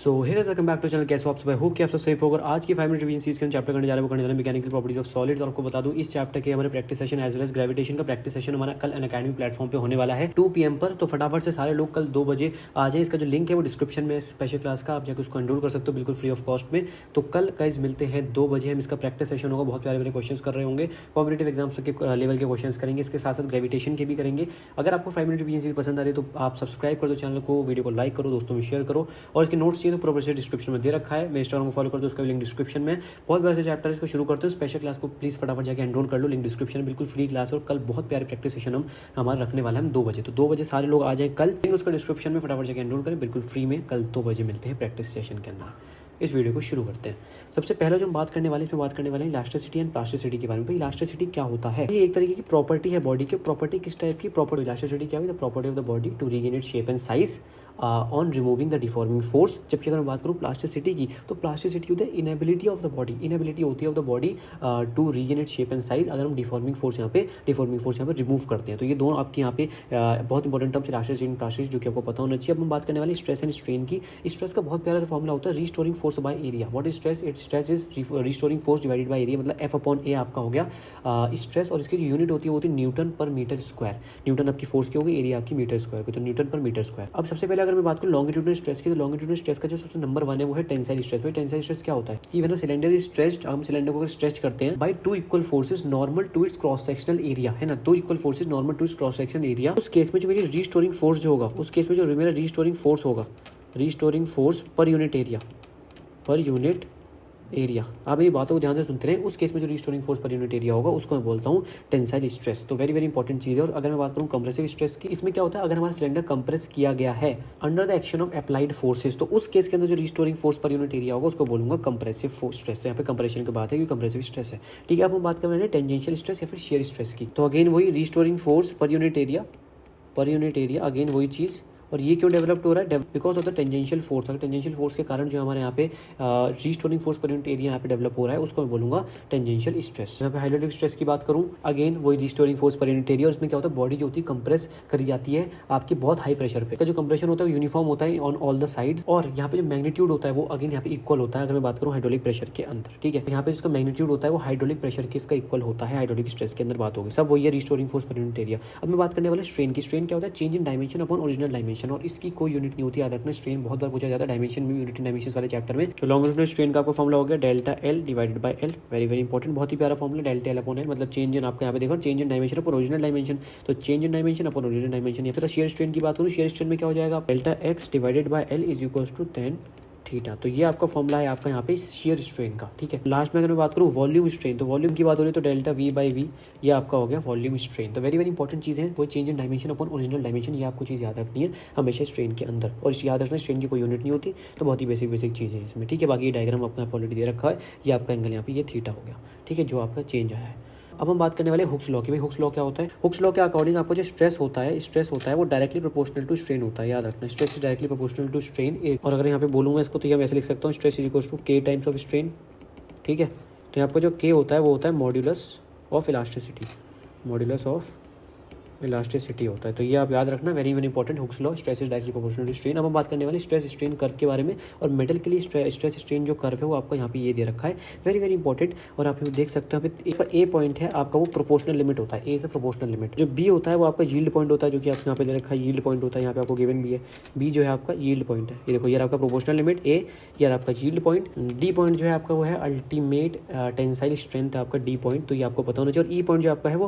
So hey guys, welcome back to channel. कैसे हो आप सब? होप कि आप सब सेफ होगा। आज की 5 मिनट रिवीजन सीरीज के हम चैप्टर करने जा रहे हैं, वो करने जा रहे हैं मैकेनिकल प्रॉपर्टीज ऑफ सॉलिड्स। और आपको बता दूं, इस चैप्टर के हमारे practice session as well as gravitation का प्रैक्टिस सेशन हमारा कल अनअकैडमी प्लेटफॉर्म पे होने वाला है 2 PM पर। तो फटाफट से सारे लोग कल 2 बजे आ जाए। इसका जो लिंक है वो डिस्क्रिप्शन में स्पेशल क्लास का, आप जाकर उसको एनरोल कर सकते हो बिल्कुल फ्री ऑफ कॉस्ट में। तो कल गाइस मिलते हैं 2 बजे, हम इसका प्रैक्टिस सेशन होगा। बहुत प्यारे प्यारे क्वेश्चन कर रहे होंगे, कॉम्पिटेटिव एग्जाम्स के लेवल के क्वेश्चन करेंगे, इसके साथ साथ ग्रेविटेशन के भी करेंगे। अगर आपको 5 मिनट रिवीजन सीरीज पसंद आ रही है तो आप सब्सक्राइब कर दो चैनल को, वीडियो को लाइक करो, दोस्तों में शेयर करो। और इसके नोट्स चाहिए तो प्रोपर से डिस्क्रिप्शन में दे रखा है, इंस्टाग्राम को फॉलो कर दो, उसका लिंक डिस्क्रिप्शन में। बहुत बड़ा चैप्टर इसको शुरू करते हो। स्पेशल क्लास को प्लीज फटाफट जाकर एनरोल कर लो, लिंक डिस्क्रिप्शन में, बिल्कुल फ्री क्लास है। और कल बहुत प्यारे प्रैक्टिस सेशन हम हमारा रखने वाला है हम 2 बजे। तो 2 बजे सारे लोग आ जाए कल, लिंक उसका डिस्क्रिप्शन में, फटाफट जाकर एनरोल करें बिल्कुल फ्री में। कल 2 बजे मिलते हैं प्रैक्टिस सेशन के अंदर। इस वीडियो को शुरू करते हैं। सबसे पहले जो हम बात करने वाले हैं, इसमें बात करने वाले हैं इलास्टिसिटी एंड प्लास्टिसिटी के बारे में। भाई इलास्टिसिटी क्या होता है? ये एक तरीके की प्रॉपर्टी है बॉडी की। प्रॉपर्टी किस टाइप की प्रॉपर्टी? इलास्टिसिटी क्या है? The property of the body to regain its shape and size on removing the deforming force. जबकि अगर मैं बात करूँ प्लास्टिसिटी की, तो प्लास्टिसिटी होता है inability of the body. Inability होती है of the body to regain its shape and size अगर हम डिफॉर्मिंग फोर्स यहाँ पे रिमूव करते हैं। तो ये दोनों आपके यहाँ पे बहुत important terms elasticity and plasticity, जो कि आपको पता होना चाहिए। अब हम बात करने वाले स्ट्रेस एंड स्ट्रेन की। स्ट्रेस का बहुत प्यारा फॉर्मूला होता है restoring force by area. What is stress? It stress is restoring force divided by area, मतलब F/A आपका हो गया स्ट्रेस। और इसकी जो यूनिट होती है वो होती है न्यूटन पर मीटर स्क्वायर। न्यूटन आपकी फोर्स की होगी, एरिया आपकी मीटर स्क्वायर की, तो न्यूटन पर मीटर स्क्वायर। अब सबसे पहले अगर मैं बात करूँ लॉन्गिट्यूडनल स्ट्रेस की, तो लॉन्गिट्यूडनल स्ट्रेस का जो सबसे नंबर 1 है वो है टेंसाइल स्ट्रेस। भाई टेंसाइल स्ट्रेस क्या होता है कि when a cylinder is stretched, हम सिलेंडर को अगर स्ट्रेच करते हैं by 2 equal forces normal to its cross sectional area, है ना, 2 equal forces normal to its cross sectional area. उस केस में जो मेरी रीस्टोरिंग फोर्स जो होगा, उस केस में जो मेरा रीस्टोरिंग फोर्स होगा, restoring force per unit area, आप मेरी बातों को ध्यान से सुनते रहे। उस केस में जो restoring force per unit area होगा उसको मैं बोलता हूँ टेंसाइल स्ट्रेस। तो वेरी वेरी इंपॉर्टेंट चीज़ है। और अगर मैं बात करूँ कंप्रेसिव स्ट्रेस की, इसमें क्या होता है, अगर हमारा सिलेंडर कंप्रेस किया गया है under the action of applied forces, तो उस केस के अंदर जो restoring force per unit area होगा उसको बोलूंगा कंप्रेसिव फोर्स स्ट्रेस। तो यहाँ पे कंप्रेशन की बात है, क्योंकि कंप्रेसिव स्ट्रेस है। ठीक है, अब हम बात कर रहे हैं टेंजेंशियल स्ट्रेस या फिर शियर स्ट्रेस की। तो अगेन वही restoring force per unit area, again वही चीज़। और ये क्यों डेवलप्ड हो रहा है? Because of the tangential force. अगर टेंजेंशियल फोर्स के कारण जो हमारे यहाँ पे restoring force per unit area यहाँ पे डेवलप हो रहा है, उसको मैं बोलूंगा टेंजेंशियल स्ट्रेस। यहाँ पे हाइड्रोलिक स्ट्रेस की बात करूँ, अगेन वही restoring force per unit area. और इसमें क्या होता है, बॉडी जो होती है कंप्रेस करी जाती है आपकी बहुत हाई प्रेशर पे। जो कंप्रेशन होता है वो यूनिफॉर्म होता है ऑन ऑल द साइड्स। और यहाँ पे जो मैग्नीट्यूड होता है वो अगेन यहाँ पे इक्वल होता है। अगर मैं बात करूँ हाइड्रोलिक प्रेशर के अंदर, ठीक है, यहाँ पे जिसका मैग्नीट्यूड होता है वो हाइड्रोलिक प्रेशर के इसका इक्वल होता है। हाइड्रोलिक स्ट्रेस के अंदर बात होगी, सब वही है restoring force per unit area. अब मैं बात करने वाला स्ट्रेन की। स्ट्रेन क्या होता है? Change in dimension upon original dimension. और इसकी कोई यूनिट नहीं होती, याद रखना। स्ट्रेन बहुत बार पूछा जाता है डायमेंशन में, यूनिट इन डायमेंशन वाले चैप्टर में। तो लॉन्गिट्यूडनल स्ट्रेन का आपको फॉर्मूला हो गया delta L divided by L. Very very important, बहुत ही प्यारा formula, delta L upon L, मतलब चेंज इन, आपका यहाँ पे देखो change in dimension upon original dimension. तो change in dimension upon original dimension. या फिर शेयर स्ट्रेन की बात करूँ, शेयर स्ट्रेन में क्या हो जाएगा, delta x divided by l is equals to tan theta. तो ये आपका फॉर्मूला है आपका यहाँ पे शेयर स्ट्रेन का। ठीक है, लास्ट में अगर मैं बात करूँ वॉल्यूम स्ट्रेन, तो वॉल्यूम की बात हो रही है तो डेल्टा वी बाई वी, ये आपका हो गया वॉल्यूम स्ट्रेन। तो वेरी वेरी इंपॉर्टेंट चीज़ है वो change in dimension upon original dimension. ये आपको चीज़ याद रखनी है हमेशा स्ट्रेन के अंदर। और इस याद रखना, स्ट्रेन की कोई यूनिट नहीं होती, तो बहुत ही बेसिक चीज़ है इसमें। ठीक है, बाकी ये डायग्राम आपको यहाँ ऑलरेडी दे रखा है। ये आपका एंगल यहाँ पे ये थीटा हो गया, ठीक है, जो आपका चेंज आया है। अब हम बात करने वाले हुक्स लॉ की। भाई हुक्स लॉ क्या होता है? हुक्स लॉ के अकॉर्डिंग आपको जो स्ट्रेस होता है वो डायरेक्टली प्रोपोर्शनल टू स्ट्रेन होता है, याद रखना। Stress is directly proportional to strain. और अगर यहाँ पे बोलूँगा इसको तो ये मैं ऐसे लिख सकता हूँ, स्ट्रेस इज इक्वल्स टू के टाइम्स ऑफ स्ट्रेन। ठीक है, तो यहाँ पर जो के होता है वो होता है मॉड्यूलस ऑफ इलास्टिसिटी होता है। तो ये आप याद रखना, very very important, Hooke's law, stress is directly proportional to strain. अब हम बात करने वाले स्ट्रेस स्ट्रेन कर्व के बारे में। और मेटल के लिए स्ट्रेस स्ट्रेन जो कर्व है वो आपको यहाँ पे ये दे रखा है, वेरी वेरी इंपॉर्टेंट। और आप देख सकते हो यहाँ पे ए पॉइंट है आपका, वो प्रोपोर्शनल लिमिट होता है, ए इज प्रोपोर्शनल लिमिट। जो बी होता है वो आपका यील्ड पॉइंट होता है, जो कि आपको यहाँ पे दे रखा है, यील्ड पॉइंट होता है, यहाँ पे आपको गिवन भी है। बी जो है आपका यील्ड पॉइंट है, ये देखो, ये आपका प्रोपोर्शनल लिमिट ए, ये आपका यील्ड पॉइंट। डी पॉइंट जो है आपका वो है अल्टीमेट टेंसाइल स्ट्रेंथ है आपका डी पॉइंट, तो ये आपको पता होना चाहिए। और ई पॉइंट जो आपका है वो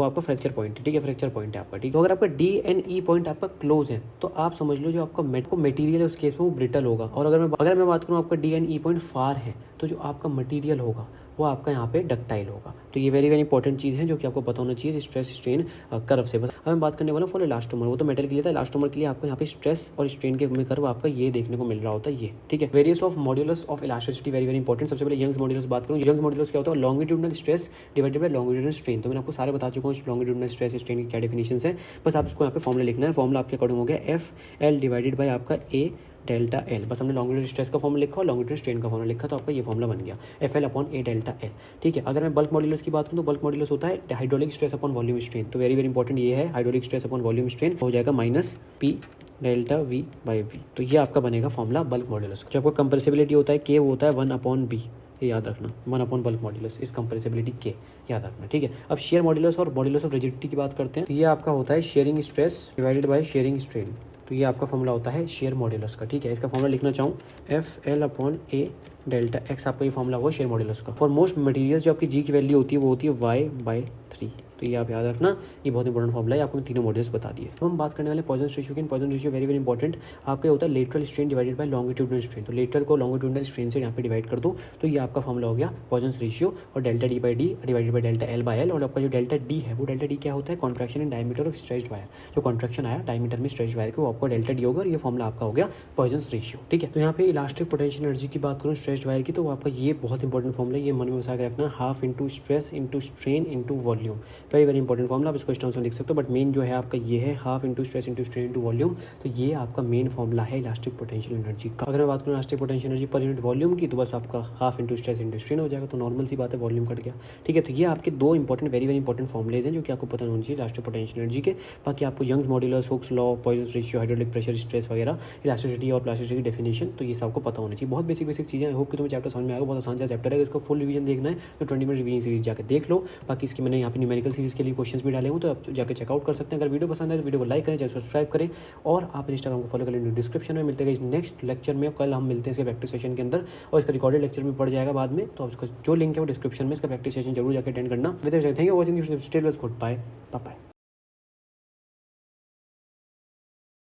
आपका फ्रैक्चर पॉइंट है, ठीक है, फ्रैक्चर पॉइंट है आपका। ठीक है, अगर आपका डी एंड ई पॉइंट आपका क्लोज है तो आप समझ लो जो आपका मटेरियल है उस केस में वो ब्रिटल होगा। और अगर मैं बात करूँ आपका डी एंड ई पॉइंट फार है, तो जो आपका मटेरियल होगा वो आपका यहाँ पे डक्टाइल होगा। तो ये वेरी वेरी इंपॉर्टेंट चीज़ है जो कि आपको पता होना चाहिए स्ट्रेस स्ट्रेन कर्व से। बस अब मैं बात करने वाला हूँ फॉर इलास्टोमर। वो तो मेटल के लिए था, इलास्टोमर के लिए आपको यहाँ पे स्ट्रेस और स्ट्रेन के में कर्व आपका ये देखने को मिल रहा होता है, ये। ठीक है, various of modulus of elasticity, very very important. सबसे पहले यंग्स मॉड्यूलस बात करूँ। यंग्स मॉड्यूलस क्या होता है? Longitudinal stress divided by longitudinal strain. तो मैंने आपको सारे बता चुका हूँ लॉन्गिट्यूडनल स्ट्रेस स्ट्रेन की क्या डेफिनेशन है। बस आप इसको यहाँ पे फॉर्मूला लिखना है। फॉर्मूला आपके अकॉर्डिंग हो गया एफ एल डिवाइडेड बाय आपका ए डेल्टा एल। बस हमने लॉन्गिट्यूडनल स्ट्रेस का फॉर्मूला लिखा और लॉन्गिट्यूडनल स्ट्रेन का फॉर्मूला लिखा, तो आपका ये फॉर्मूला बन गया एफ एल अपॉन ए डेल्टा एल। ठीक है, अगर मैं बल्क मॉड्यूलस की बात करूँ तो बल्क मॉड्यूलस होता है hydraulic stress upon volume strain. तो वेरी वेरी इंपॉर्टेंट ये है, hydraulic stress upon volume strain हो जाएगा minus P delta V by V. तो ये आपका बनेगा फॉर्मूला बल्क मॉड्यूलस। जो आपका कंप्रेसिबिलिटी होता है के, वो होता है 1/b, ये याद रखना, 1 बल्क मॉड्यूलस इस कंप्रेसिबिलिटी के, याद रखना, ठीक है। अब शेयर मॉड्यूलस और मॉड्यूलस ऑफ रिजिडिटी की बात करते हैं। तो ये आपका होता है sharing stress divided by sharing strain. तो ये आपका फॉर्मूला होता है शेयर मॉड्यूलस का, ठीक है। इसका फॉर्मूला लिखना चाहूँ FL/A डेल्टा एक्स, आपका ये फॉर्मूला होगा शेयर मॉड्यूलस का। फॉर मोस्ट मटेरियल्स जो आपकी जी की वैल्यू होती है वो होती है y/3। तो ये आप याद रखना, ये बहुत इंपॉर्टेंट फॉर्मूला है, आपको मैं तीनों मॉड्यूल्स बता दिए। अब हम बात करने वाले पॉइजन रेशियो की। पॉइजन रेशियो वेरी इंपॉर्टेंट आपका होता है lateral strain divided by longitudinal strain. तो लेटरल को लॉन्गिट्यूडनल स्ट्रेन से यहाँ पे डिवाइड कर दो, तो ये आपका फॉर्मूला हो गया पॉइजन रेशियो। और delta D by D divided by delta L by L. और आपका जो डेल्टा डी है वो डेल्टा डी क्या होता है, contraction in diameter of stretched wire. जो कॉन्ट्रैक्शन आया डायमीटर में स्ट्रेच्ड वायर को, आपका डेल्टा डी होगा, और ये फॉर्मूला आपका हो गया पॉइजन रेशियो, ठीक है। तो यहाँ पे इलास्टिक पोटेंशियल एनर्जी की बात करूँ स्ट्रेच्ड वायर की, तो आपका ये बहुत इंपॉर्टेंट फॉर्मूला, ये मन में बसा के रखना, half into stress into strain into volume. Very important formula, आप इसको इस टर्म्स में लिख सकते हो, बट मेन जो है आपका ये है half into stress into strain into volume. तो ये आपका मेन फॉर्मूला है इलास्टिक पोटेंशियल एनर्जी का। अगर मैं बात करूँ elastic potential energy per unit volume की, तो बस आपका half into stress into strain हो जाएगा। तो नॉर्मल सी बात है, वॉल्यूम कट गया, ठीक है। तो ये आपके दो इंपॉर्टेंट वेरी इंपॉर्टेंट फॉर्मुलेज हैं जो कि आपको पता होना चाहिए इलास्टिक पोटेंशियल एनर्जी के। बाकी आपको Young's modulus, Hooke's law, Poisson ratio, hydraulic pressure, stress वगैरह, इलास्टिसिटी और प्लास्टिसिटी डेफिनेशन, तो ये सबको पता होना चाहिए। बहुत बेसिक चीज़ें। आई होप कि तुम्हें चैप्टर समझ में आएगा, बहुत आसान सा चैप्टर है। इसको फुल रिवीजन देखना है तो 20 मिनट रिवीजन सीरीज जाकर देख लो। बाकी इसकी मैंने यहाँ पे न्यूमेरिकल सीरीज के लिए क्वेश्चन भी डाले हुए, तो आप जाकर चेकआउट कर सकते हैं। अगर वीडियो पसंद है तो वीडियो को लाइक करें, चैनल सब्सक्राइब करें, और आप इंस्टाग्राम को फॉलो कर लें। डिस्क्रिप्शन में मिलते हैं नेक्स्ट लेक्चर में। कल हम मिलते हैं इसके प्रैक्टिस सेशन के अंदर, और इसका रिकॉर्डेड लेक्चर भी पड़ जाएगा बाद में। तो उसका जो लिंक है वो डिस्क्रिप्शन में, इसका प्रैक्टिस सेशन जरूर जाकर अटेंड करना। With thank you watching this video, stay well, good bye, bye.